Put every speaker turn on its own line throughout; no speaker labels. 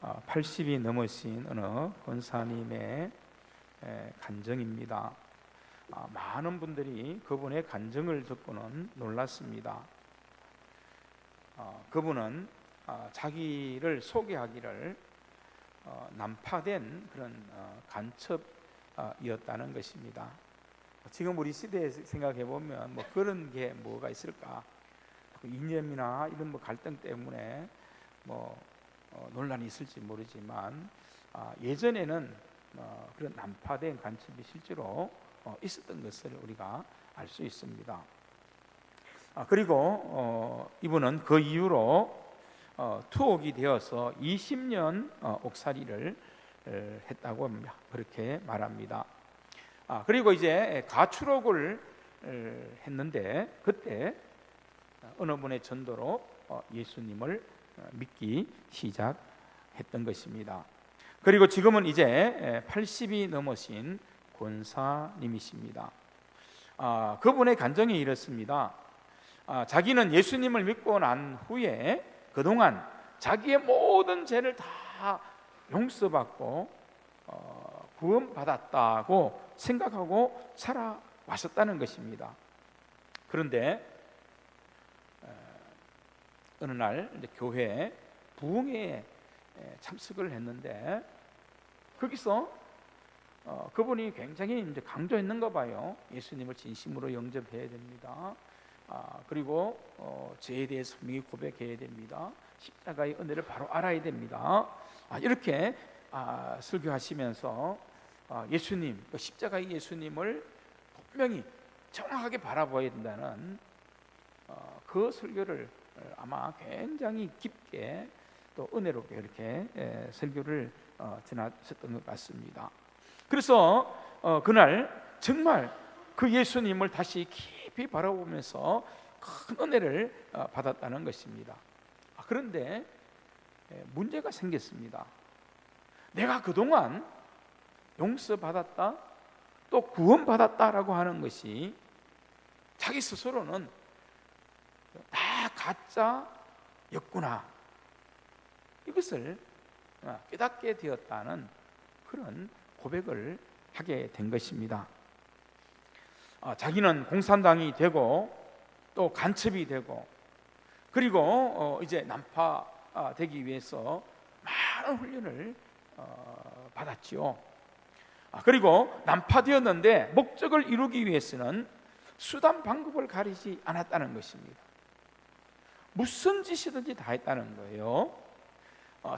80이 넘으신 어느 권사님의 간증입니다. 많은 분들이 그분의 간증을 듣고는 놀랐습니다. 그분은 자기를 소개하기를 난파된 그런 간첩이었다는 것입니다. 지금 우리 시대에 생각해 보면 뭐 그런 게 뭐가 있을까? 이념이나 이런 뭐 갈등 때문에 뭐 논란이 있을지 모르지만 예전에는 그런 난파된 간첩이 실제로 있었던 것을 우리가 알 수 있습니다. 그리고 이분은 그 이후로 투옥이 되어서 20년 옥살이를 했다고 그렇게 말합니다. 그리고 이제 가출옥을 했는데 그때 어느 분의 전도로 예수님을 믿기 시작했던 것입니다. 그리고 지금은 이제 80이 넘으신 권사님이십니다. 그분의 간증이 이렇습니다. 자기는 예수님을 믿고 난 후에 그동안 자기의 모든 죄를 다 용서받고 구원받았다고 생각하고 살아왔었다는 것입니다. 그런데 어느 날 이제 교회 부흥회에 참석을 했는데 거기서 그분이 굉장히 이제 강조했는가 봐요. 예수님을 진심으로 영접해야 됩니다. 그리고 죄에 대해서 분명히 고백해야 됩니다. 십자가의 은혜를 바로 알아야 됩니다. 이렇게 설교하시면서 예수님, 십자가의 예수님을 분명히 정확하게 바라봐야 된다는 그 설교를 아마 굉장히 깊게 또 은혜롭게 이렇게 설교를 전하셨던 것 같습니다. 그래서 그날 정말 그 예수님을 다시 깊이 바라보면서 큰 은혜를 받았다는 것입니다. 그런데 문제가 생겼습니다. 내가 그동안 용서받았다 또 구원받았다라고 하는 것이 자기 스스로는 다 가짜였구나, 이것을 깨닫게 되었다는 그런 고백을 하게 된 것입니다. 자기는 공산당이 되고 또 간첩이 되고 그리고 이제 난파되기 위해서 많은 훈련을 받았지요. 그리고 난파되었는데 목적을 이루기 위해서는 수단 방법을 가리지 않았다는 것입니다. 무슨 짓이든지 다 했다는 거예요.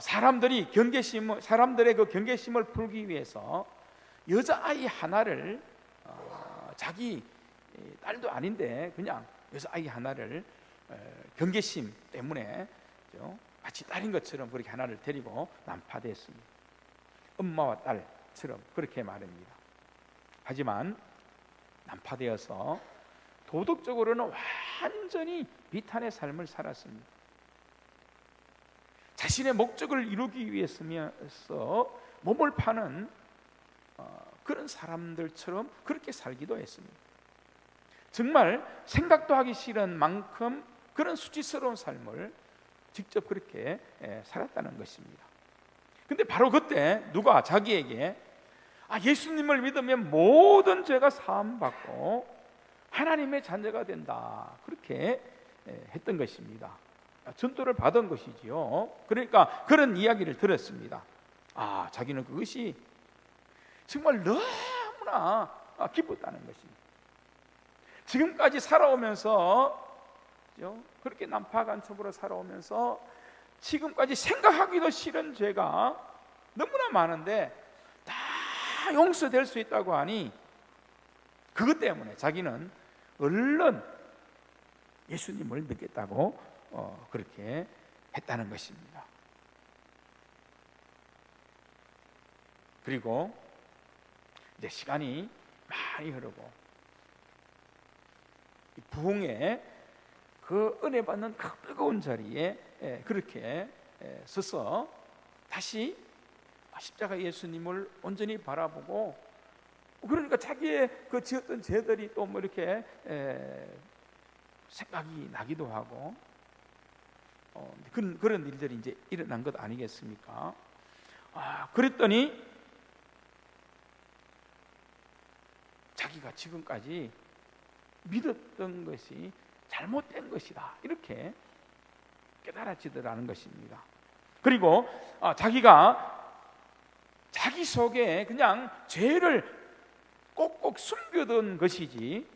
사람들의 그 경계심을 풀기 위해서 여자아이 하나를 자기 딸도 아닌데 그냥 여자아이 하나를 경계심 때문에 마치 딸인 것처럼 그렇게 하나를 데리고 난파됐습니다. 엄마와 딸처럼 그렇게 말합니다. 하지만 난파되어서 도덕적으로는 완전히 비탄의 삶을 살았습니다. 자신의 목적을 이루기 위해서 몸을 파는 그런 사람들처럼 그렇게 살기도 했습니다. 정말 생각도 하기 싫은 만큼 그런 수치스러운 삶을 직접 그렇게 살았다는 것입니다. 근데 바로 그때 누가 자기에게 예수님을 믿으면 모든 죄가 사함받고 하나님의 자녀가 된다, 그렇게 했던 것입니다. 전도를 받은 것이지요. 그러니까 그런 이야기를 들었습니다. 자기는 그것이 정말 너무나 기뻤다는 것입니다. 지금까지 살아오면서 그렇게 난파간첩으로 살아오면서 지금까지 생각하기도 싫은 죄가 너무나 많은데 다 용서될 수 있다고 하니 그것 때문에 자기는 얼른 예수님을 믿겠다고 그렇게 했다는 것입니다. 그리고 이제 시간이 많이 흐르고 부흥의 그 은혜 받는 그 뜨거운 자리에 그렇게 서서 다시 십자가 예수님을 온전히 바라보고, 그러니까 자기의 그 지었던 죄들이 또 뭐 이렇게 생각이 나기도 하고 그런 일들이 이제 일어난 것 아니겠습니까? 그랬더니 자기가 지금까지 믿었던 것이 잘못된 것이다, 이렇게 깨달아지더라는 것입니다. 그리고 자기가 자기 속에 그냥 죄를 꼭꼭 숨겨둔 것이지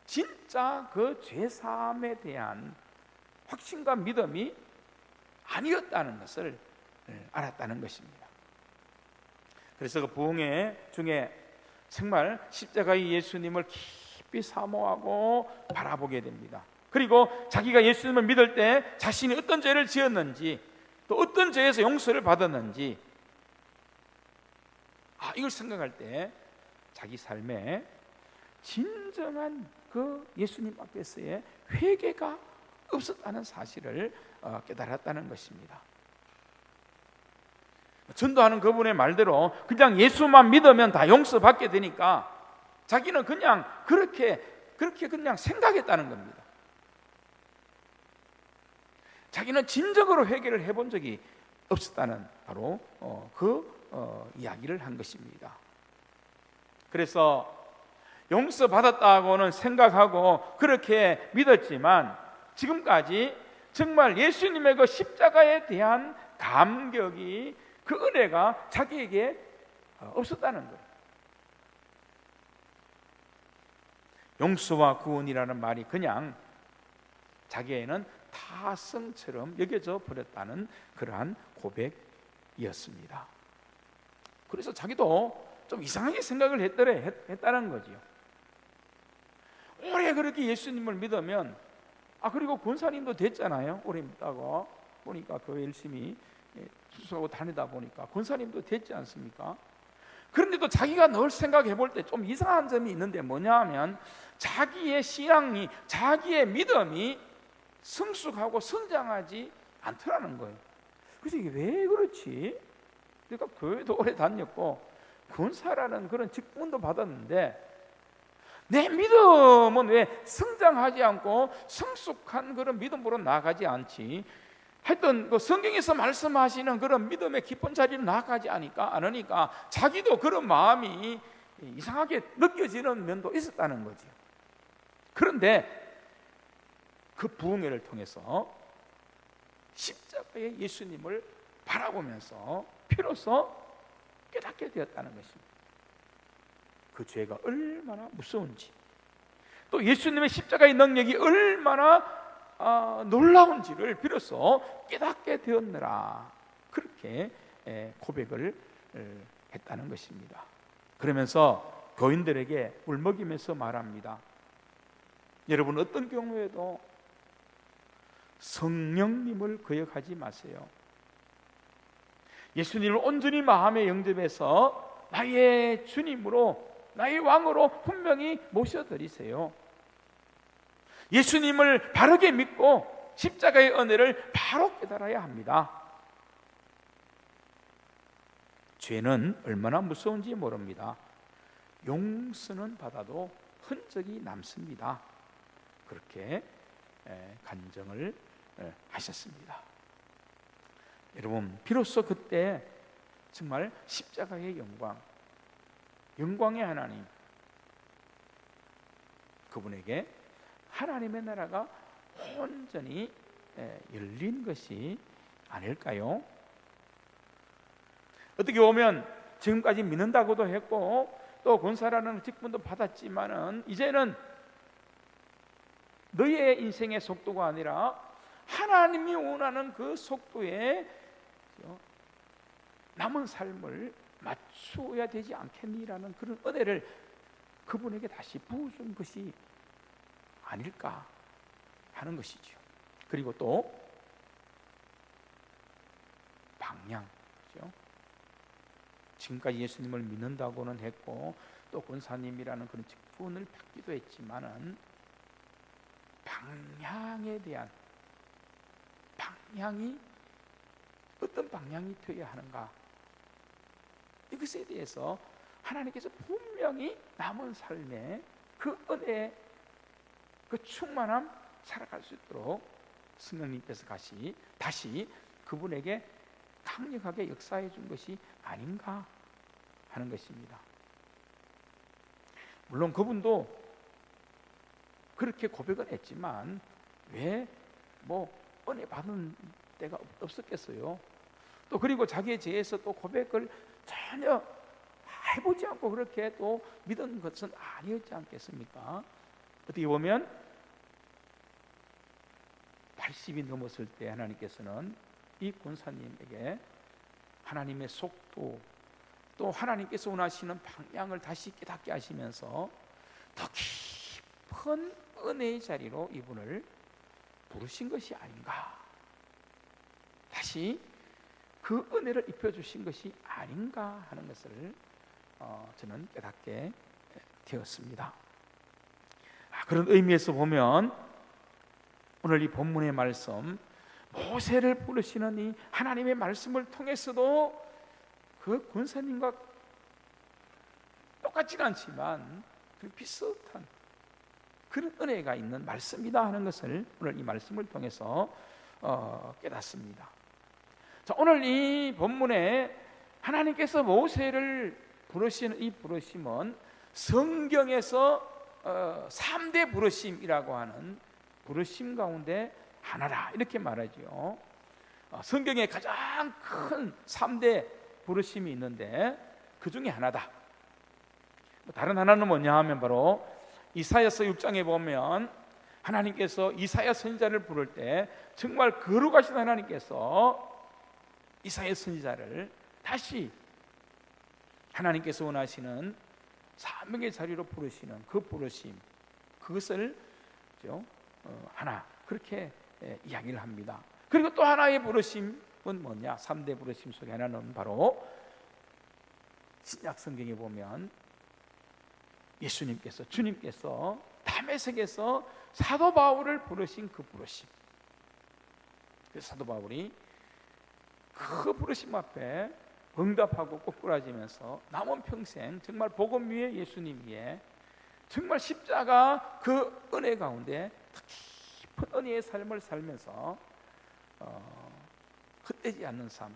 진짜 그 죄사함에 대한 확신과 믿음이 아니었다는 것을 알았다는 것입니다. 그래서 그 부흥회 중에 정말 십자가의 예수님을 깊이 사모하고 바라보게 됩니다. 그리고 자기가 예수님을 믿을 때 자신이 어떤 죄를 지었는지, 또 어떤 죄에서 용서를 받았는지, 이걸 생각할 때 자기 삶에 진정한 그 예수님 앞에서의 회개가 없었다는 사실을 깨달았다는 것입니다. 전도하는 그분의 말대로 그냥 예수만 믿으면 다 용서받게 되니까 자기는 그냥 그렇게 그냥 생각했다는 겁니다. 자기는 진정으로 회개를 해본 적이 없었다는 바로 이야기를 한 것입니다. 그래서 용서받았다고는 생각하고 그렇게 믿었지만 지금까지 정말 예수님의 그 십자가에 대한 감격이, 그 은혜가 자기에게 없었다는 거예요. 용서와 구원이라는 말이 그냥 자기에는 타성처럼 여겨져 버렸다는 그러한 고백이었습니다. 그래서 자기도 좀 이상하게 생각을 했다는 거지요. 오래 그렇게 예수님을 믿으면, 그리고 권사님도 됐잖아요. 오래 믿다가 보니까 교회 열심히 수수하고 다니다 보니까 권사님도 됐지 않습니까? 그런데도 자기가 늘 생각해 볼 때 좀 이상한 점이 있는데 뭐냐 하면 자기의 신앙이, 자기의 믿음이 성숙하고 성장하지 않더라는 거예요. 그래서 이게 왜 그렇지? 그러니까 교회도 오래 다녔고 권사라는 그런 직분도 받았는데 내 믿음은 왜 성장하지 않고 성숙한 그런 믿음으로 나아가지 않지? 하여튼 그 성경에서 말씀하시는 그런 믿음의 깊은 자리로 나아가지 않으니까 자기도 그런 마음이 이상하게 느껴지는 면도 있었다는 거죠. 그런데 그 부흥회를 통해서 십자가의 예수님을 바라보면서 비로소 깨닫게 되었다는 것입니다. 그 죄가 얼마나 무서운지, 또 예수님의 십자가의 능력이 얼마나 놀라운지를 비로소 깨닫게 되었느라 그렇게 고백을 했다는 것입니다. 그러면서 교인들에게 울먹이면서 말합니다. 여러분, 어떤 경우에도 성령님을 거역하지 마세요. 예수님을 온전히 마음에 영접해서 나의 주님으로, 나의 왕으로 분명히 모셔드리세요. 예수님을 바르게 믿고 십자가의 은혜를 바로 깨달아야 합니다. 죄는 얼마나 무서운지 모릅니다. 용서는 받아도 흔적이 남습니다. 그렇게 간증을 하셨습니다. 여러분, 비로소 그때 정말 십자가의 영광의 하나님, 그분에게 하나님의 나라가 온전히 열린 것이 아닐까요? 어떻게 보면 지금까지 믿는다고도 했고 또 권사라는 직분도 받았지만은 이제는 너의 인생의 속도가 아니라 하나님이 원하는 그 속도에 남은 삶을 맞추어야 되지 않겠니라는 그런 은혜를 그분에게 다시 부어준 것이 아닐까 하는 것이죠. 그리고 또 방향, 그렇죠? 지금까지 예수님을 믿는다고는 했고 또 권사님이라는 그런 직분을 받기도 했지만은 방향에 대한 방향이 어떤 방향이 되어야 하는가, 이것에 대해서 하나님께서 분명히 남은 삶에 그 은혜, 그 충만함 살아갈 수 있도록 성령님께서 다시 그분에게 강력하게 역사해 준 것이 아닌가 하는 것입니다. 물론 그분도 그렇게 고백을 했지만 왜 은혜 받은 때가 없었겠어요. 또 그리고 자기의 죄에서 또 고백을 전혀 해보지 않고 그렇게 또 믿은 것은 아니었지 않겠습니까? 어떻게 보면 80이 넘었을 때 하나님께서는 이 권사님에게 하나님의 속도, 또 하나님께서 원하시는 방향을 다시 깨닫게 하시면서 더 깊은 은혜의 자리로 이분을 부르신 것이 아닌가, 다시 그 은혜를 입혀주신 것이 아닌가 하는 것을 저는 깨닫게 되었습니다. 그런 의미에서 보면 오늘 이 본문의 말씀, 모세를 부르시는 이 하나님의 말씀을 통해서도 그 권사님과 똑같지는 않지만 그 비슷한 그런 은혜가 있는 말씀이다 하는 것을 오늘 이 말씀을 통해서 깨닫습니다. 자, 오늘 이 본문에 하나님께서 모세를 부르시는 이 부르심은 성경에서 3대 부르심이라고 하는 부르심 가운데 하나다 이렇게 말하죠. 성경에 가장 큰 3대 부르심이 있는데 그 중에 하나다. 다른 하나는 뭐냐 하면 바로 이사야서 6장에 보면 하나님께서 이사야 선지자를 부를 때 정말 거룩하신 하나님께서 이사야 선지자를 다시 하나님께서 원하시는 사명의 자리로 부르시는 그 부르심, 그것을 하나 그렇게 이야기를 합니다. 그리고 또 하나의 부르심은 뭐냐? 3대 부르심 속에 하나는 바로 신약 성경에 보면 예수님께서, 주님께서 다메섹에서 사도 바울을 부르신 그 부르심. 그래서 사도 바울이 그 부르심 앞에 응답하고 꼬꾸라지면서 남은 평생 정말 복음 위에 예수님 위에 정말 십자가 그 은혜 가운데 깊은 은혜의 삶을 살면서 헛되지 않는 삶,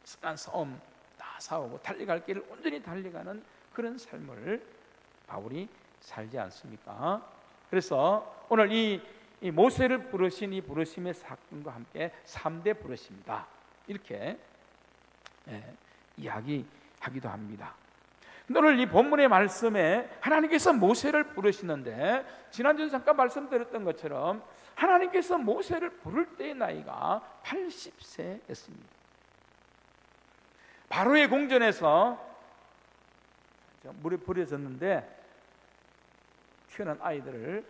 선한 싸움 다 싸우고 달려갈 길을 온전히 달려가는 그런 삶을 바울이 살지 않습니까? 그래서 오늘 이 모세를 부르신 이 부르심의 사건과 함께 3대 부르심이다 이렇게 이야기하기도 합니다. 오늘 이 본문의 말씀에 하나님께서 모세를 부르시는데 지난주에 잠깐 말씀드렸던 것처럼 하나님께서 모세를 부를 때의 나이가 80세였습니다. 바로의 궁전에서 물에 버려졌는데 태어난 아이들을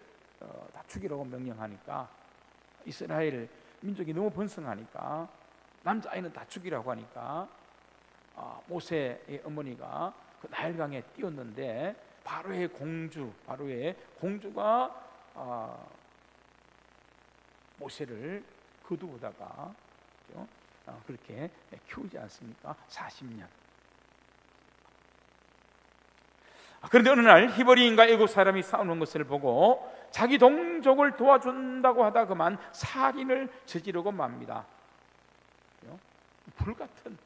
다 죽이라고 명령하니까 이스라엘 민족이 너무 번성하니까 남자아이는 다 죽이라고 하니까 모세의 어머니가 그 나일강에 뛰었는데 바로의 공주가 모세를 거두고다가 그렇게 키우지 않습니까? 40년. 그런데 어느 날 히브리인과 애굽 사람이 싸우는 것을 보고 자기 동족을 도와준다고 하다 그만 살인을 저지르고 맙니다. 불같은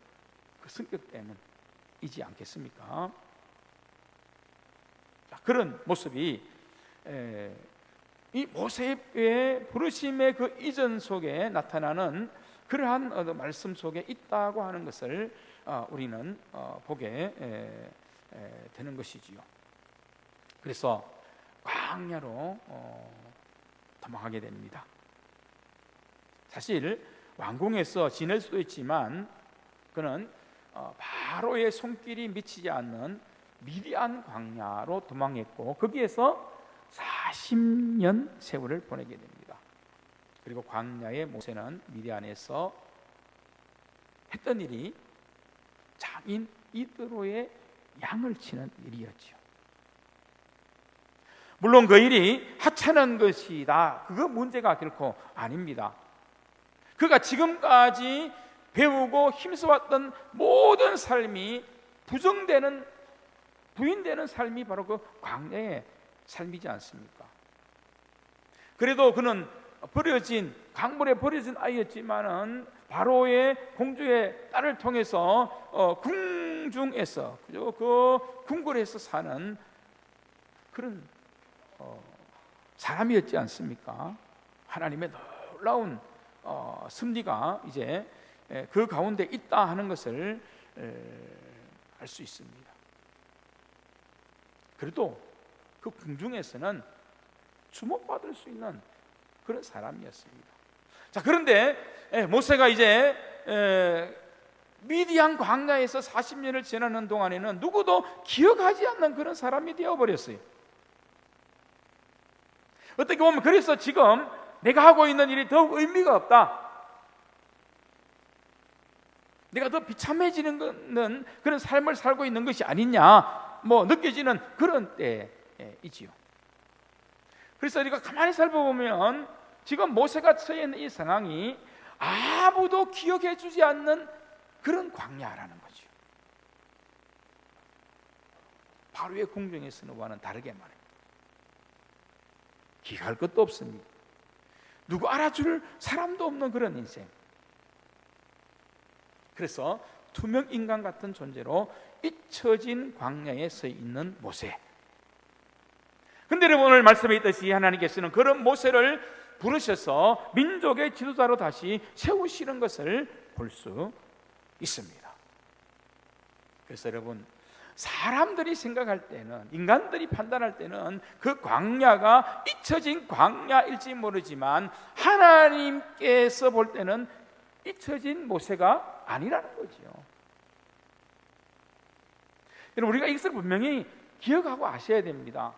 그 성격 때문이지 않겠습니까? 그런 모습이 이 모세의 부르심의 그 이전 속에 나타나는 그러한 말씀 속에 있다고 하는 것을 우리는 보게 되는 것이지요. 그래서 광야로 도망하게 됩니다. 사실 왕궁에서 지낼 수도 있지만 그는 바로의 손길이 미치지 않는 미디안 광야로 도망했고 거기에서 40년 세월을 보내게 됩니다. 그리고 광야의 모세는 미디안에서 했던 일이 장인 이드로의 양을 치는 일이었죠. 물론 그 일이 하찮은 것이다, 그거 문제가 결코 아닙니다. 그가 지금까지 배우고 힘써왔던 모든 삶이 부인되는 삶이 바로 그 광야의 삶이지 않습니까? 그래도 그는 버려진 강물에 버려진 아이였지만은 바로의 공주의 딸을 통해서 궁중에서 그 궁궐에서 사는 그런 사람이었지 않습니까? 하나님의 놀라운 섭리가 이제 그 가운데 있다 하는 것을 알 수 있습니다. 그래도 그 궁중에서는 주목받을 수 있는 그런 사람이었습니다. 자, 그런데 모세가 이제 미디안 광야에서 40년을 지나는 동안에는 누구도 기억하지 않는 그런 사람이 되어버렸어요. 어떻게 보면 그래서 지금 내가 하고 있는 일이 더욱 의미가 없다, 내가 더 비참해지는 그런 삶을 살고 있는 것이 아니냐 느껴지는 그런 때이지요. 그래서 우리가 가만히 살펴보면 지금 모세가 처해 있는 이 상황이 아무도 기억해 주지 않는 그런 광야라는 거죠. 바로의 궁정에서와는 다르게 말입니다. 기억할 것도 없습니다. 누구 알아줄 사람도 없는 그런 인생. 그래서 투명 인간 같은 존재로 잊혀진 광야에 서 있는 모세. 근데 여러분, 오늘 말씀에 있듯이 하나님께서는 그런 모세를 부르셔서 민족의 지도자로 다시 세우시는 것을 볼 수 있습니다. 그래서 여러분, 사람들이 생각할 때는, 인간들이 판단할 때는 그 광야가 잊혀진 광야일지 모르지만 하나님께서 볼 때는 잊혀진 모세가 아니라는 거죠. 여러분, 우리가 이것을 분명히 기억하고 아셔야 됩니다.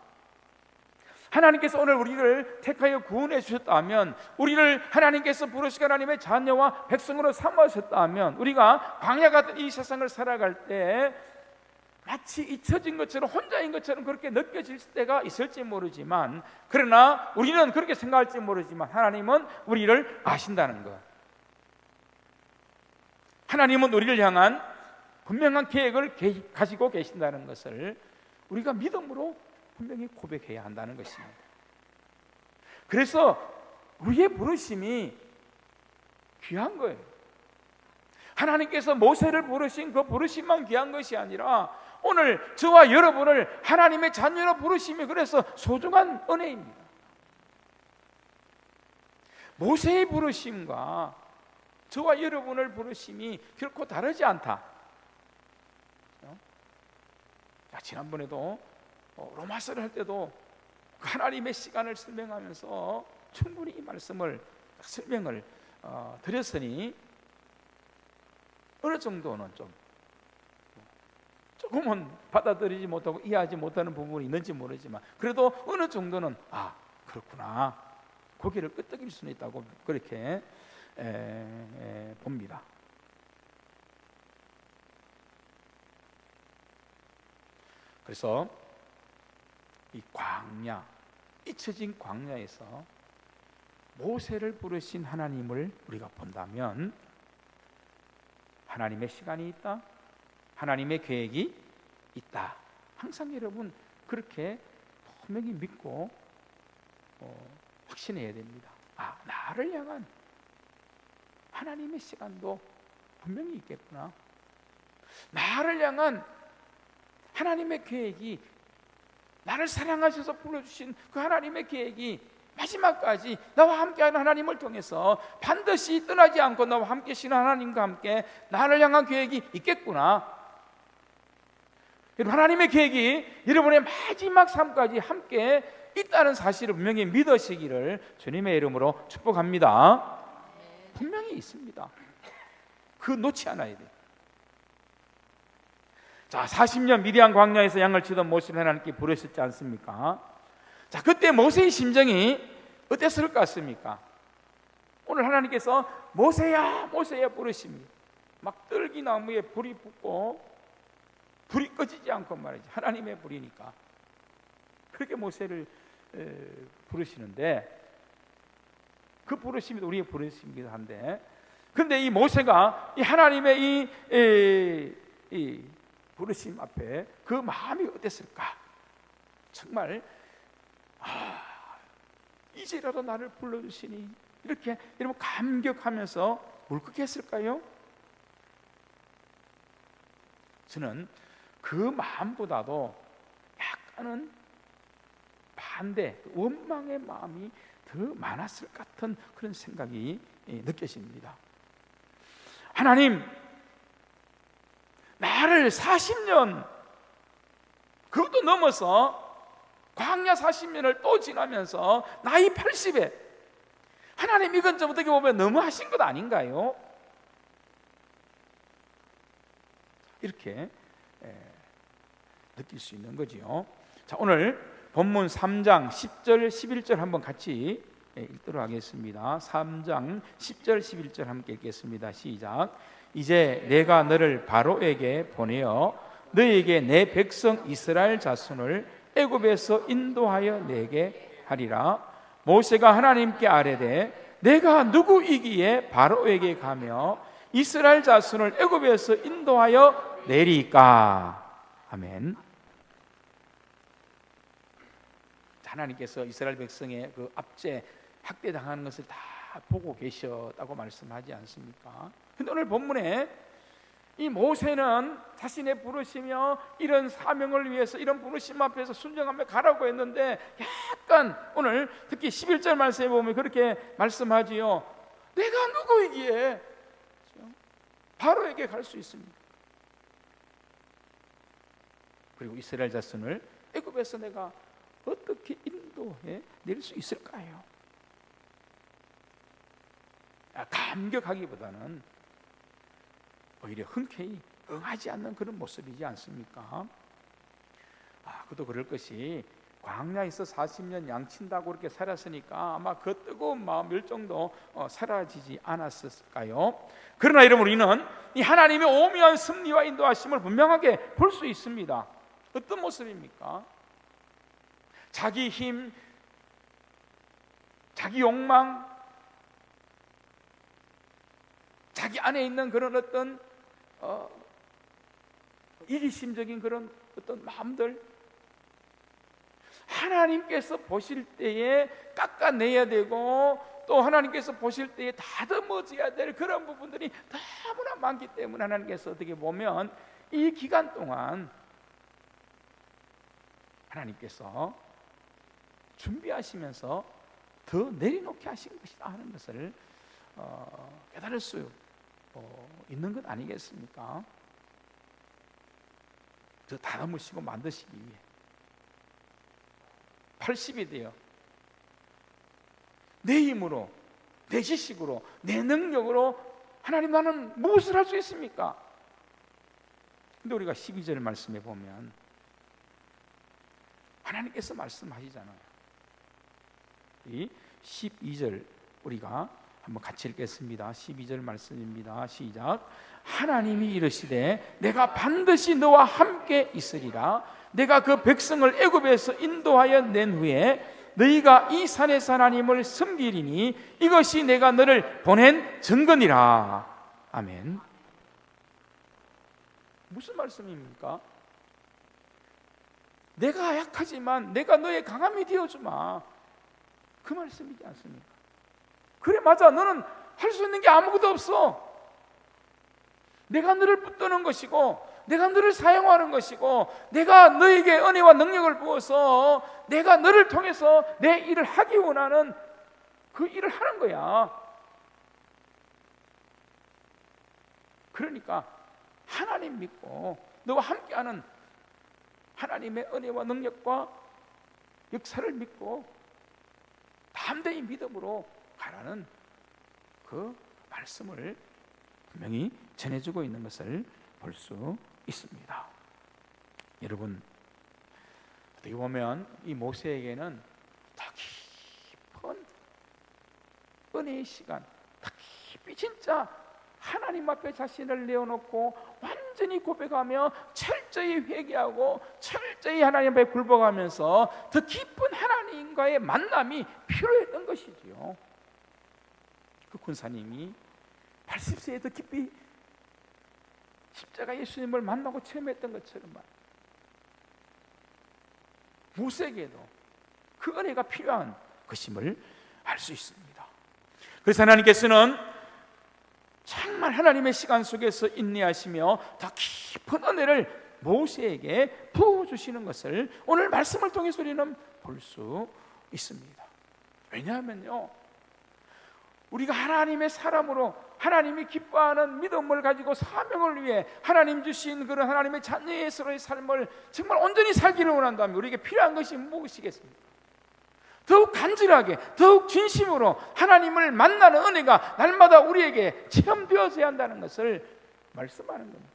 하나님께서 오늘 우리를 택하여 구원해 주셨다면, 우리를 하나님께서 부르시고 하나님의 자녀와 백성으로 삼으셨다면, 우리가 광야 같은 이 세상을 살아갈 때 마치 잊혀진 것처럼, 혼자인 것처럼 그렇게 느껴질 때가 있을지 모르지만, 그러나 우리는 그렇게 생각할지 모르지만 하나님은 우리를 아신다는 것, 하나님은 우리를 향한 분명한 계획을 가지고 계신다는 것을 우리가 믿음으로 분명히 고백해야 한다는 것입니다. 그래서 우리의 부르심이 귀한 거예요. 하나님께서 모세를 부르신 그 부르심만 귀한 것이 아니라 오늘 저와 여러분을 하나님의 자녀로 부르심이 그래서 소중한 은혜입니다. 모세의 부르심과 저와 여러분을 부르심이 결코 다르지 않다. 지난번에도 로마서를 할 때도 하나님의 시간을 설명하면서 충분히 이 말씀을 설명을 드렸으니 어느 정도는 조금은 받아들이지 못하고 이해하지 못하는 부분이 있는지 모르지만 그래도 어느 정도는 그렇구나, 고개를 끄덕일 수는 있다고 그렇게 봅니다. 그래서 이 광야, 잊혀진 광야에서 모세를 부르신 하나님을 우리가 본다면 하나님의 시간이 있다, 하나님의 계획이 있다. 항상 여러분 그렇게 분명히 믿고 확신해야 됩니다. 나를 향한 하나님의 시간도 분명히 있겠구나, 나를 향한 하나님의 계획이, 나를 사랑하셔서 불러주신 그 하나님의 계획이 마지막까지 나와 함께하는 하나님을 통해서 반드시 떠나지 않고 나와 함께 하시는 하나님과 함께 나를 향한 계획이 있겠구나. 하나님의 계획이 여러분의 마지막 삶까지 함께 있다는 사실을 분명히 믿으시기를 주님의 이름으로 축복합니다. 분명히 있습니다. 그 놓지 않아야 돼요. 자, 40년 미디안 광야에서 양을 치던 모세를 하나님께 부르셨지 않습니까? 자, 그때 모세의 심정이 어땠을 것 같습니까? 오늘 하나님께서 모세야 모세야 부르십니다. 막 떨기나무에 불이 붙고 불이 꺼지지 않고 말이지, 하나님의 불이니까 그렇게 모세를 부르시는데, 그 부르심이 우리의 부르심이기도 한데, 근데 이 모세가 이 하나님의 이 부르심 앞에 그 마음이 어땠을까? 정말 이제라도 나를 불러주시니 이렇게 여러분 감격하면서 울컥했을까요? 저는 그 마음보다도 약간은 반대, 원망의 마음이 더 많았을 것 같은 그런 생각이 느껴집니다. 하나님, 나를 40년 그것도 넘어서 광야 40년을 또 지나면서 나이 80에 하나님, 이건 좀 어떻게 보면 너무 하신 것 아닌가요? 이렇게 느낄 수 있는 거지요. 자, 오늘 본문 3장 10절 11절 한번 같이 읽도록 하겠습니다. 3장 10절 11절 함께 읽겠습니다. 시작. 이제 내가 너를 바로에게 보내어 너에게 내 백성 이스라엘 자손을 애굽에서 인도하여 내게 하리라. 모세가 하나님께 아뢰되 내가 누구이기에 바로에게 가며 이스라엘 자손을 애굽에서 인도하여 내리까. 아멘. 하나님께서 이스라엘 백성의 그 압제 학대당하는 것을 다 보고 계셨다고 말씀하지 않습니까? 근데 오늘 본문에 이 모세는 자신의 부르시며 이런 사명을 위해서 이런 부르심 앞에서 순종하며 가라고 했는데 약간 오늘 특히 11절 말씀에 보면 그렇게 말씀하지요. 내가 누구이기에 바로에게 갈 수 있습니다. 그리고 이스라엘 자손을 애굽에서 내가 어떻게 인도해 낼 수 있을까요? 감격하기보다는 오히려 흔쾌히 응하지 않는 그런 모습이지 않습니까? 그도 그럴 것이 광야에서 40년 양친다고 그렇게 살았으니까 아마 그 뜨거운 마음 열정도 사라지지 않았을까요? 그러나 여러분, 우리는 이 하나님의 오묘한 섭리와 인도하심을 분명하게 볼 수 있습니다. 어떤 모습입니까? 자기 힘, 자기 욕망, 자기 안에 있는 그런 어떤 이기심적인 그런 어떤 마음들, 하나님께서 보실 때에 깎아내야 되고 또 하나님께서 보실 때에 다듬어져야 될 그런 부분들이 너무나 많기 때문에 하나님께서 어떻게 보면 이 기간 동안 하나님께서 준비하시면서 더 내려놓게 하신 것이다 하는 것을 깨달을 수 있는 것 아니겠습니까? 더 다듬으시고 만드시기 위해 80이 되어 내 힘으로, 내 지식으로, 내 능력으로 하나님, 나는 무엇을 할 수 있습니까? 근데 우리가 12절 말씀에 보면 하나님께서 말씀하시잖아요. 이 12절 우리가 한번 같이 읽겠습니다. 12절 말씀입니다. 시작. 하나님이 이르시되 내가 반드시 너와 함께 있으리라. 내가 그 백성을 애굽에서 인도하여 낸 후에 너희가 이 산에서 하나님을 섬기리니 이것이 내가 너를 보낸 증거니라. 아멘. 무슨 말씀입니까? 내가 약하지만 내가 너의 강함이 되어주마, 그 말씀이지 않습니까? 그래, 맞아. 너는 할 수 있는 게 아무것도 없어. 내가 너를 붙드는 것이고 내가 너를 사용하는 것이고 내가 너에게 은혜와 능력을 부어서 내가 너를 통해서 내 일을 하기 원하는 그 일을 하는 거야. 그러니까 하나님 믿고 너와 함께하는 하나님의 은혜와 능력과 역사를 믿고 담대히 믿음으로 가라는 그 말씀을 분명히 전해주고 있는 것을 볼 수 있습니다. 여러분, 어떻게 보면 이 모세에게는 더 깊은 은혜의 시간, 더 깊이 진짜 하나님 앞에 자신을 내어놓고 완전히 고백하며 철저히 회개하고 철저히 하나님 앞에 굴복하면서 더 깊은 하나님과의 만남이 필요했던 것이지요. 그 군사님이 80세에 더 깊이 십자가 예수님을 만나고 체험했던 것처럼 모세에게도 그 은혜가 필요한 것임을 알 수 있습니다. 그래서 하나님께서는 정말 하나님의 시간 속에서 인내하시며 더 깊은 은혜를 모세에게 부어주시는 것을 오늘 말씀을 통해서 우리는 볼 수 있습니다. 왜냐하면요, 우리가 하나님의 사람으로 하나님이 기뻐하는 믿음을 가지고 사명을 위해 하나님 주신 그런 하나님의 자녀의 삶을 정말 온전히 살기를 원한다면 우리에게 필요한 것이 무엇이겠습니까? 더욱 간절하게, 더욱 진심으로 하나님을 만나는 은혜가 날마다 우리에게 체험되어져야 한다는 것을 말씀하는 겁니다.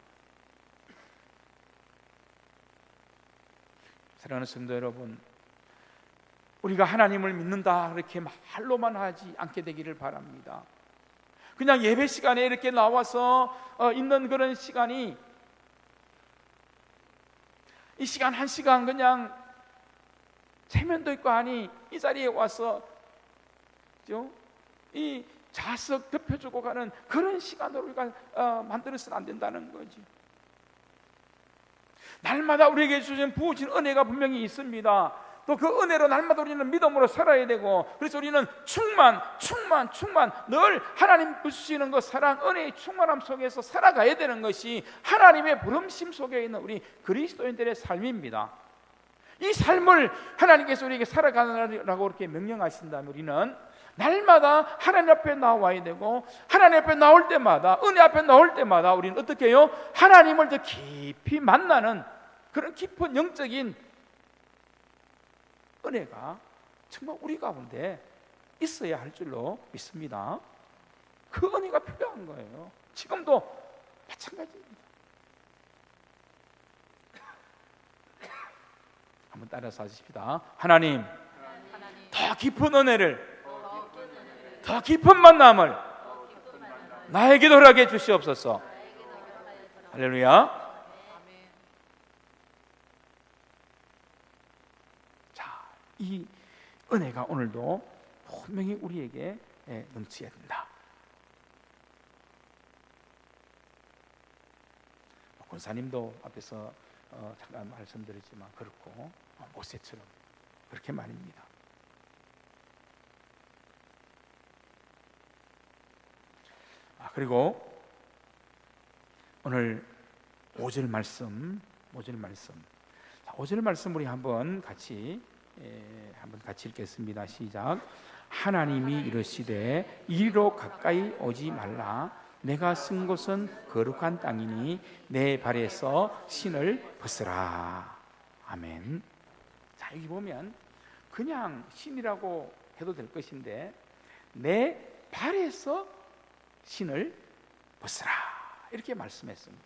사랑하는 성도 여러분, 우리가 하나님을 믿는다 그렇게 말로만 하지 않게 되기를 바랍니다. 그냥 예배 시간에 이렇게 나와서 있는 그런 시간이, 이 시간 한 시간 그냥 체면도 있고 하니 이 자리에 와서 이 좌석 덮여주고 가는 그런 시간으로 우리가 만들어서는 안 된다는 거지. 날마다 우리에게 주신 부어진 은혜가 분명히 있습니다. 또 그 은혜로 날마다 우리는 믿음으로 살아야 되고, 그래서 우리는 충만 늘 하나님 주시는 그 사랑, 은혜의 충만함 속에서 살아가야 되는 것이 하나님의 부름심 속에 있는 우리 그리스도인들의 삶입니다. 이 삶을 하나님께서 우리에게 살아가라고 이렇게 명령하신다면 우리는 날마다 하나님 앞에 나와야 되고, 하나님 앞에 나올 때마다, 은혜 앞에 나올 때마다 우리는 어떻게 해요? 하나님을 더 깊이 만나는 그런 깊은 영적인 은혜가 정말 우리 가운데 있어야 할 줄로 믿습니다. 그 은혜가 필요한 거예요. 지금도 마찬가지입니다. 한번 따라서 하십시다. 하나님, 더 깊은 은혜를, 더 깊은 만남을 나에게도 허락해 주시옵소서. 할렐루야. 이 은혜가 오늘도 분명히 우리에게 넘쳐야 된다. 권사님도 앞에서 잠깐 말씀드렸지만 그렇고, 모세처럼 그렇게 말입니다. 그리고 오늘 5절 말씀 5절 말씀 우리 한번 같이 읽겠습니다. 시작. 하나님이 이르시되 이리로 가까이 오지 말라. 내가 쓴 곳은 거룩한 땅이니 내 발에서 신을 벗으라. 아멘. 자, 여기 보면 그냥 신이라고 해도 될 것인데, 내 발에서 신을 벗으라 이렇게 말씀했습니다.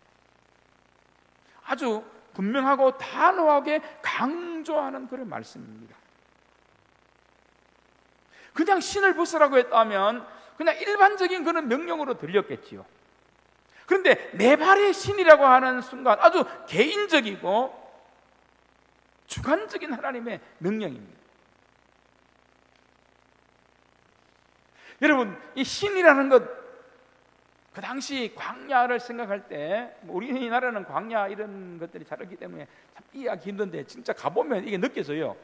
아주 분명하고 단호하게 강조하는 그런 말씀입니다. 그냥 신을 벗으라고 했다면 그냥 일반적인 그런 명령으로 들렸겠지요. 그런데 내 발의 신이라고 하는 순간 아주 개인적이고 주관적인 하나님의 명령입니다. 여러분, 이 신이라는 것, 그 당시 광야를 생각할 때, 우리나라는 광야 이런 것들이 잘 없기 때문에 참 이해하기 힘든데 진짜 가보면 이게 느껴져요.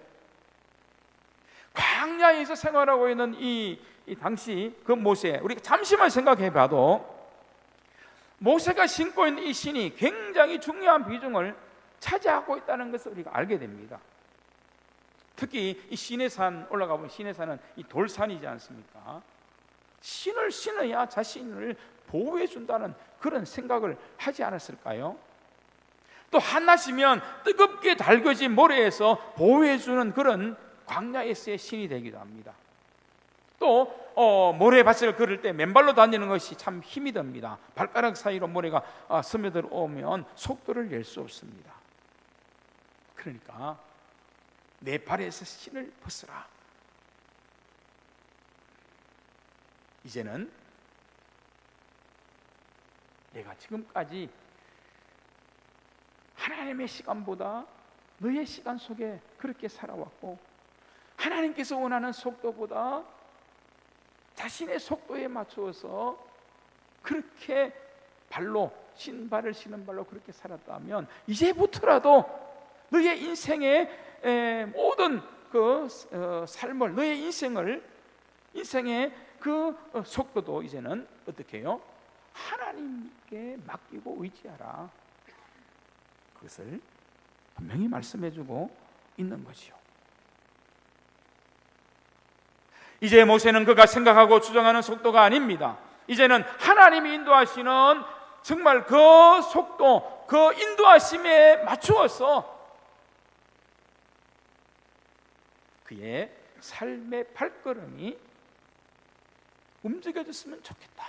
광야에서 생활하고 있는 이 당시 그 모세, 우리가 잠시만 생각해 봐도 모세가 신고 있는 이 신이 굉장히 중요한 비중을 차지하고 있다는 것을 우리가 알게 됩니다. 특히 이 시내산 올라가 보면, 시내산은 이 돌산이지 않습니까? 신을 신어야 자신을 보호해 준다는 그런 생각을 하지 않았을까요? 또 한낮이면 뜨겁게 달궈진 모래에서 보호해 주는 그런 광야에서의 신이 되기도 합니다. 또 모래밭을 걸을 때 맨발로 다니는 것이 참 힘이 듭니다. 발가락 사이로 모래가 스며들어 오면 속도를 낼 수 없습니다. 그러니까 내 발에서 신을 벗으라. 이제는 내가 지금까지 하나님의 시간보다 너의 시간 속에 그렇게 살아왔고, 하나님께서 원하는 속도보다 자신의 속도에 맞추어서 그렇게 발로, 신발을 신은 발로 그렇게 살았다면 이제부터라도 너의 인생의 모든 그 삶을, 너의 인생의 그 속도도 이제는 어떻게 해요? 하나님께 맡기고 의지하라. 그것을 분명히 말씀해주고 있는 것이요. 이제 모세는 그가 생각하고 주장하는 속도가 아닙니다. 이제는 하나님이 인도하시는 정말 그 속도, 그 인도하심에 맞추어서 그의 삶의 발걸음이 움직여졌으면 좋겠다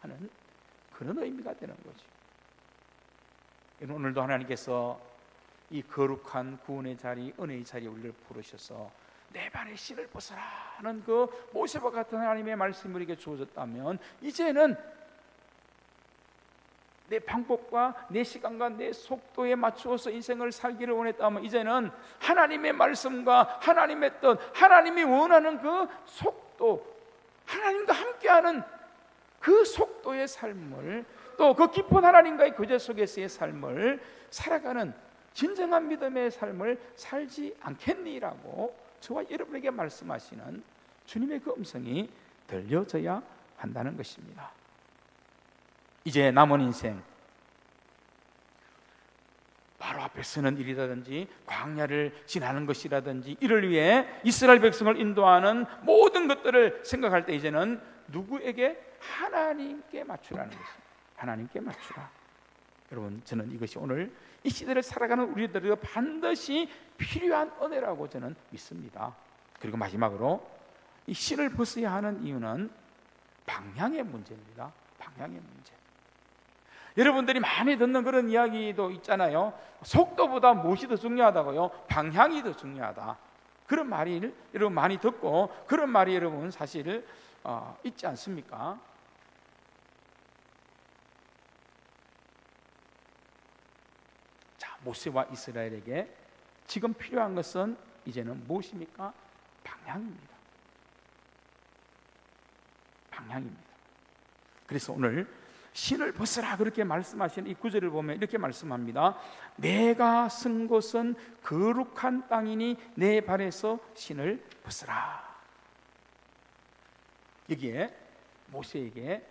하는 그런 의미가 되는 거죠. 오늘도 하나님께서 이 거룩한 구원의 자리, 은혜의 자리에 우리를 부르셔서 내 발에 신을 벗어라 하는 그 모세와 같은 하나님의 말씀이 우리에게 주어졌다면, 이제는 내 방법과 내 시간과 내 속도에 맞추어서 인생을 살기를 원했다면, 이제는 하나님의 말씀과 하나님의 뜻, 하나님이 원하는 그 속도, 하나님과 함께하는 그 속도의 삶을, 또 그 깊은 하나님과의 교제 속에서의 삶을 살아가는 진정한 믿음의 삶을 살지 않겠니라고 저와 여러분에게 말씀하시는 주님의 그 음성이 들려져야 한다는 것입니다. 이제 남은 인생, 바로 앞에 서는 일이라든지 광야를 지나는 것이라든지 이를 위해 이스라엘 백성을 인도하는 모든 것들을 생각할 때 이제는 누구에게? 하나님께 맞추라는 것입니다. 하나님께 맞추라. 여러분, 저는 이것이 오늘 이 시대를 살아가는 우리들에게 반드시 필요한 은혜라고 저는 믿습니다. 그리고 마지막으로 이 신을 벗어야 하는 이유는 방향의 문제입니다. 방향의 문제. 여러분들이 많이 듣는 그런 이야기도 있잖아요. 속도보다 무엇이 더 중요하다고요? 방향이 더 중요하다. 그런 말을 여러분 많이 듣고, 그런 말이 여러분 사실 있지 않습니까? 자, 모세와 이스라엘에게 지금 필요한 것은 이제는 무엇입니까? 방향입니다. 방향입니다. 그래서 오늘 신을 벗으라 그렇게 말씀하시는 이 구절을 보면 이렇게 말씀합니다. 내가 쓴 곳은 거룩한 땅이니 내 발에서 신을 벗으라. 여기에 모세에게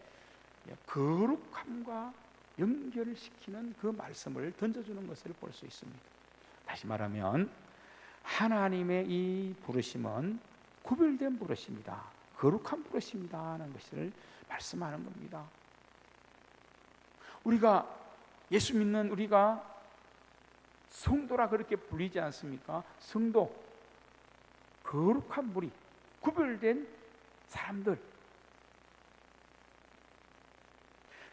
거룩함과 연결을 시키는 그 말씀을 던져주는 것을 볼 수 있습니다. 다시 말하면 하나님의 이 부르심은 구별된 부르심이다, 거룩한 부르심이다 하는 것을 말씀하는 겁니다. 우리가 예수 믿는 우리가 성도라 그렇게 불리지 않습니까? 성도, 거룩한 무리, 구별된 사람들.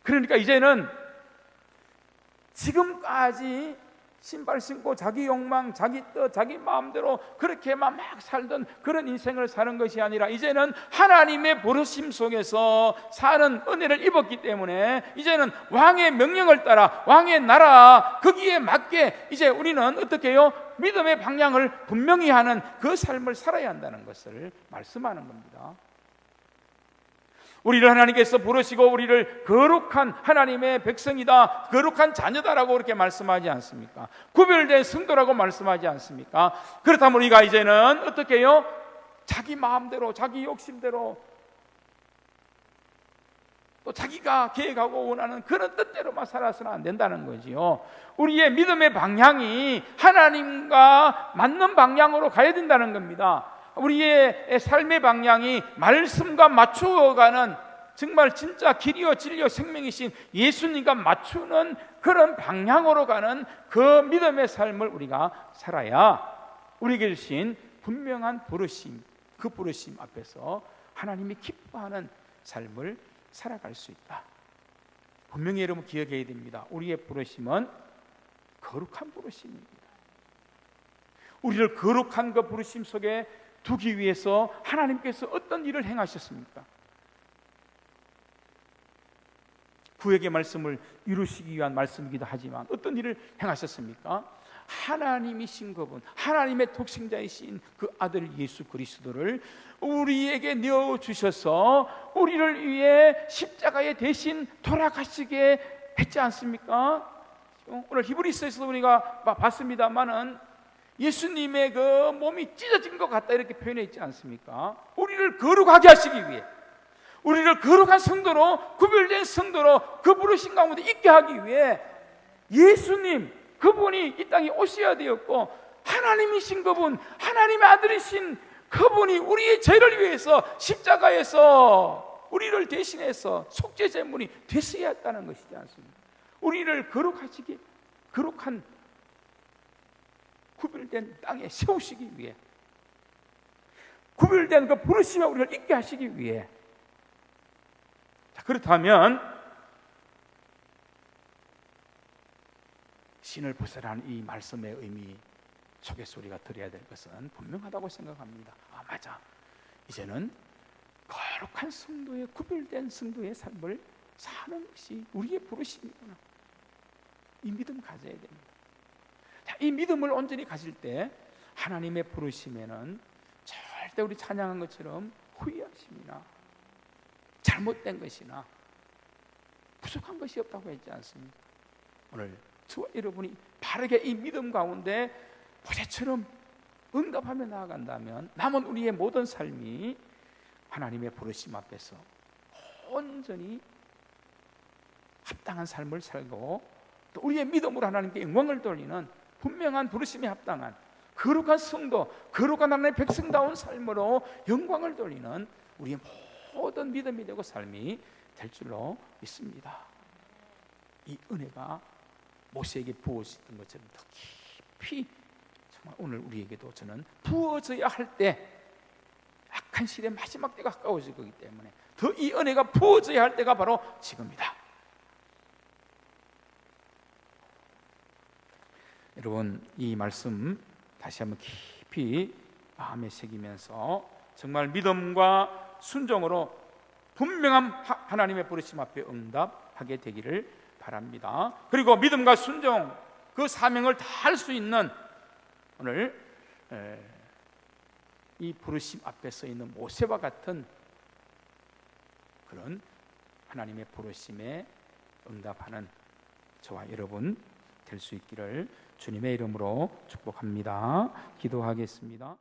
그러니까 이제는 지금까지 신발 신고 자기 욕망, 자기 뜻, 자기 마음대로 그렇게만 막 살던 그런 인생을 사는 것이 아니라, 이제는 하나님의 부르심 속에서 사는 은혜를 입었기 때문에 이제는 왕의 명령을 따라 왕의 나라 거기에 맞게 이제 우리는 어떻게 해요? 믿음의 방향을 분명히 하는 그 삶을 살아야 한다는 것을 말씀하는 겁니다. 우리를 하나님께서 부르시고 우리를 거룩한 하나님의 백성이다, 거룩한 자녀다라고 그렇게 말씀하지 않습니까? 구별된 성도라고 말씀하지 않습니까? 그렇다면 우리가 이제는 어떻게 해요? 자기 마음대로, 자기 욕심대로, 또 자기가 계획하고 원하는 그런 뜻대로만 살아서는 안 된다는 거지요. 우리의 믿음의 방향이 하나님과 맞는 방향으로 가야 된다는 겁니다. 우리의 삶의 방향이 말씀과 맞추어가는, 정말 진짜 길이요 진리요 생명이신 예수님과 맞추는 그런 방향으로 가는 그 믿음의 삶을 우리가 살아야 우리에게 주신 분명한 부르심, 그 부르심 앞에서 하나님이 기뻐하는 삶을 살아갈 수 있다. 분명히 여러분 기억해야 됩니다. 우리의 부르심은 거룩한 부르심입니다. 우리를 거룩한 그 부르심 속에 두기 위해서 하나님께서 어떤 일을 행하셨습니까? 구약의 말씀을 이루시기 위한 말씀이기도 하지만 어떤 일을 행하셨습니까? 하나님이신 그분, 하나님의 독생자이신 그 아들 예수 그리스도를 우리에게 내어주셔서 우리를 위해 십자가에 대신 돌아가시게 했지 않습니까? 오늘 히브리서에서 우리가 봤습니다마는 예수님의 그 몸이 찢어진 것 같다 이렇게 표현해 있지 않습니까? 우리를 거룩하게 하시기 위해, 우리를 거룩한 성도로, 구별된 성도로 그 부르신 가운데 있게 하기 위해 예수님 그분이 이 땅에 오셔야 되었고, 하나님이신 그분, 하나님의 아들이신 그분이 우리의 죄를 위해서 십자가에서 우리를 대신해서 속죄 제물이 되셔야 했다는 것이지 않습니까? 우리를 거룩하시기, 거룩한 구별된 땅에 세우시기 위해, 구별된 그 부르심에 우리를 있게 하시기 위해. 자, 그렇다면 신을 벗으라는 이 말씀의 의미 속의 소리가 들어야 될 것은 분명하다고 생각합니다. 아, 맞아, 이제는 거룩한 성도의, 구별된 성도의 삶을 사는 것이 우리의 부르심이구나. 이 믿음 가져야 됩니다. 자, 이 믿음을 온전히 가질 때 하나님의 부르심에는 절대 우리 찬양한 것처럼 후회하심이나 잘못된 것이나 부족한 것이 없다고 했지 않습니까? 오늘 저와 여러분이 바르게 이 믿음 가운데 보세처럼 응답하며 나아간다면 남은 우리의 모든 삶이 하나님의 부르심 앞에서 온전히 합당한 삶을 살고, 또 우리의 믿음으로 하나님께 영광을 돌리는 분명한 부르심에 합당한 거룩한 성도, 거룩한 하나님의 백성다운 삶으로 영광을 돌리는 우리의 모든 믿음이 되고 삶이 될 줄로 믿습니다. 이 은혜가 모세에게 부어졌던 것처럼 더 깊이 정말 오늘 우리에게도 저는 부어져야 할 때, 악한 시대 마지막 때가 가까워질 거기 때문에 더 이 은혜가 부어져야 할 때가 바로 지금이다. 여러분, 이 말씀 다시 한번 깊이 마음에 새기면서 정말 믿음과 순종으로 분명한 하나님의 부르심 앞에 응답하게 되기를 바랍니다. 그리고 믿음과 순종, 그 사명을 다 할 수 있는 오늘 이 부르심 앞에 서 있는 모세와 같은 그런 하나님의 부르심에 응답하는 저와 여러분 될 수 있기를 주님의 이름으로 축복합니다. 기도하겠습니다.